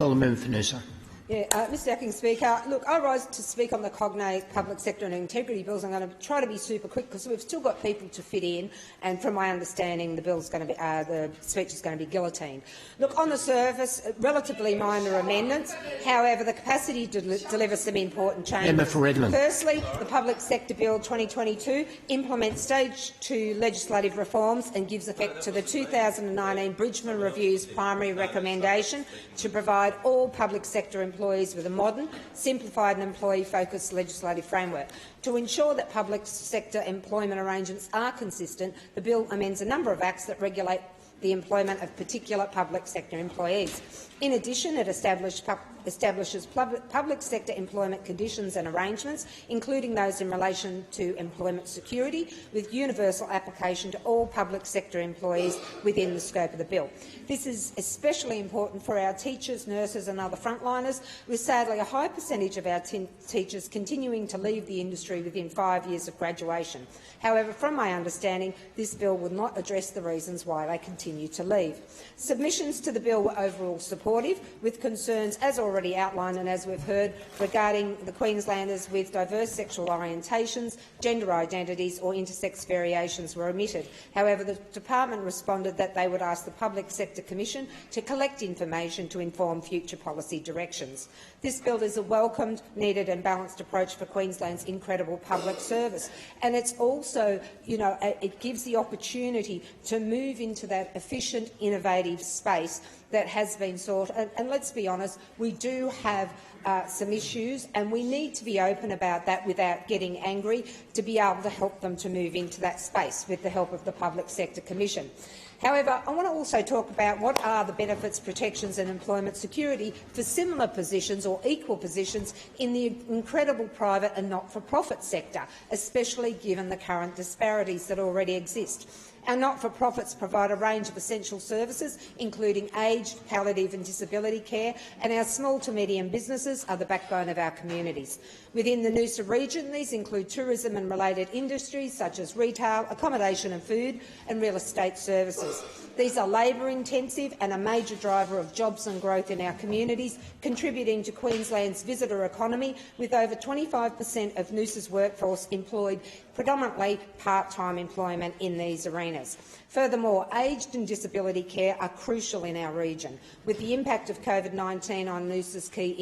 Member for Noosa. Mr Acting Speaker, look, I rise to speak on the cognate public sector and integrity bills. I'm going to try to be super quick because we've still got people to fit in, and from my understanding, the speech is going to be guillotined. Look, on the surface, relatively minor amendments. However, the capacity to deliver some important changes. Firstly, the Public Sector Bill 2022 implements Stage 2 legislative reforms and gives effect to the 2019 Bridgman Review's primary recommendation to provide all public sector employees with a modern, simplified and employee-focused legislative framework. To ensure that public sector employment arrangements are consistent, the bill amends a number of acts that regulate the employment of particular public sector employees. In addition, it establishes public sector employment conditions and arrangements, including those in relation to employment security, with universal application to all public sector employees within the scope of the bill. This is especially important for our teachers, nurses and other frontliners, with sadly a high percentage of our teachers continuing to leave the industry within 5 years of graduation. However, from my understanding, this bill would not address the reasons why they continue to leave. Submissions to the bill were overall supportive, with concerns, as already outlined and as we've heard, regarding the Queenslanders with diverse sexual orientations, gender identities or intersex variations were omitted. However, the department responded that they would ask the Public Sector Commission to collect information to inform future policy directions. This bill is a welcomed, needed and balanced approach for Queensland's incredible public service, and it's also, it gives the opportunity to move into that efficient, innovative space that has been sought. And let's be honest, we do have some issues, and we need to be open about that without getting angry, to be able to help them to move into that space with the help of the Public Sector Commission. However, I want to also talk about what are the benefits, protections and employment security for similar positions or equal positions in the incredible private and not-for-profit sector, especially given the current disparities that already exist. Our not-for-profits provide a range of essential services, including aged, palliative and disability care, and our small to medium businesses are the backbone of our communities. Within the Noosa region, these include tourism and related industries such as retail, accommodation and food, and real estate services. These are labour-intensive and a major driver of jobs and growth in our communities, contributing to Queensland's visitor economy, with over 25% of Noosa's workforce employed predominantly part-time employment in these arenas. Furthermore, aged and disability care are crucial in our region. With the impact of COVID-19 on Noosa's key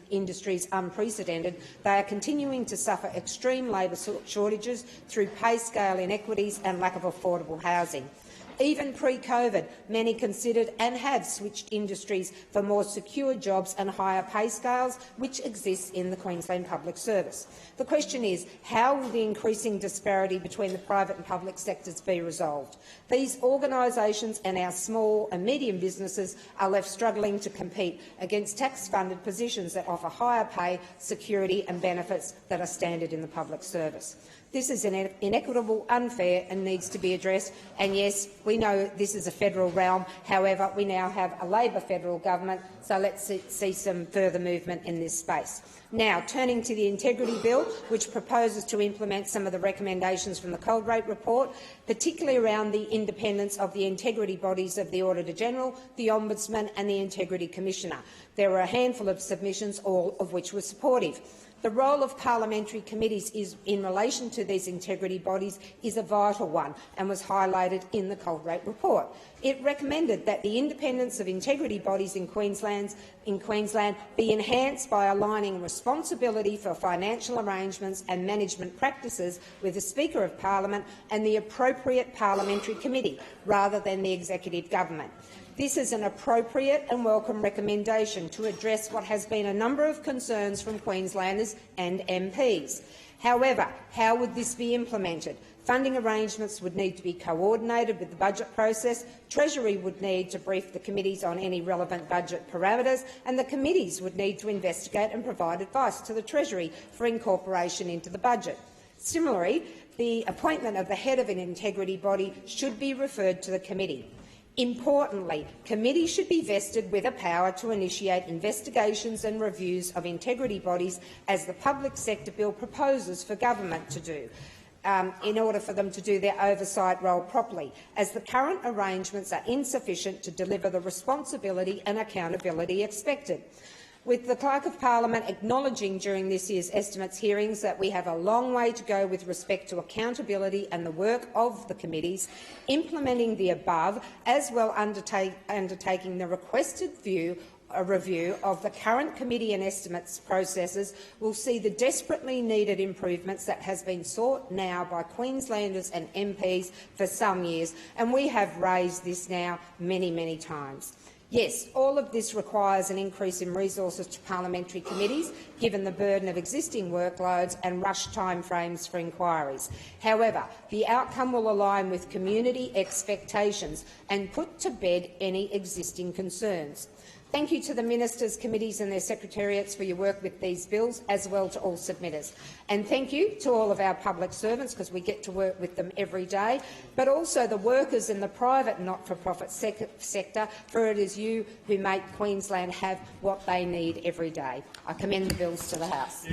industries unprecedented, they are continuing to suffer extreme labour shortages through pay scale inequities and lack of affordable housing. Even pre-COVID, many considered and have switched industries for more secure jobs and higher pay scales, which exists in the Queensland Public Service. The question is, how will the increasing disparity between the private and public sectors be resolved? These organisations and our small and medium businesses are left struggling to compete against tax-funded positions that offer higher pay, security and benefits that are standard in the public service. This is inequitable, unfair and needs to be addressed. And yes, we know this is a federal realm. However, we now have a Labor federal government, so let's see some further movement in this space. Now, turning to the Integrity Bill, which proposes to implement some of the recommendations from the cognate report, particularly around the independence of the integrity bodies of the Auditor-General, the Ombudsman and the Integrity Commissioner. There were a handful of submissions, all of which were supportive. The role of parliamentary committees in relation to these integrity bodies is a vital one and was highlighted in the cognate report. It recommended that the independence of integrity bodies in Queensland be enhanced by aligning responsibility for financial arrangements and management practices with the Speaker of Parliament and the appropriate parliamentary committee, rather than the executive government. This is an appropriate and welcome recommendation to address what has been a number of concerns from Queenslanders and MPs. However, how would this be implemented? Funding arrangements would need to be coordinated with the budget process, Treasury would need to brief the committees on any relevant budget parameters, and the committees would need to investigate and provide advice to the Treasury for incorporation into the budget. Similarly, the appointment of the head of an integrity body should be referred to the committee. Importantly, committees should be vested with a power to initiate investigations and reviews of integrity bodies, as the Public Sector Bill proposes for government to do. in order for them to do their oversight role properly, as the current arrangements are insufficient to deliver the responsibility and accountability expected. With the Clerk of Parliament acknowledging during this year's estimates hearings that we have a long way to go with respect to accountability and the work of the committees, implementing the above, as well undertaking the requested review of the current committee and estimates processes will see the desperately needed improvements that has been sought now by Queenslanders and MPs for some years, and we have raised this now many times. Yes, all of this requires an increase in resources to parliamentary committees, given the burden of existing workloads and rushed timeframes for inquiries. However, the outcome will align with community expectations and put to bed any existing concerns. Thank you to the ministers, committees and their secretariats for your work with these bills, as well to all submitters. And thank you to all of our public servants, because we get to work with them every day, but also the workers in the private not-for-profit sector, for it is you who make Queensland have what they need every day. I commend the bills to the House.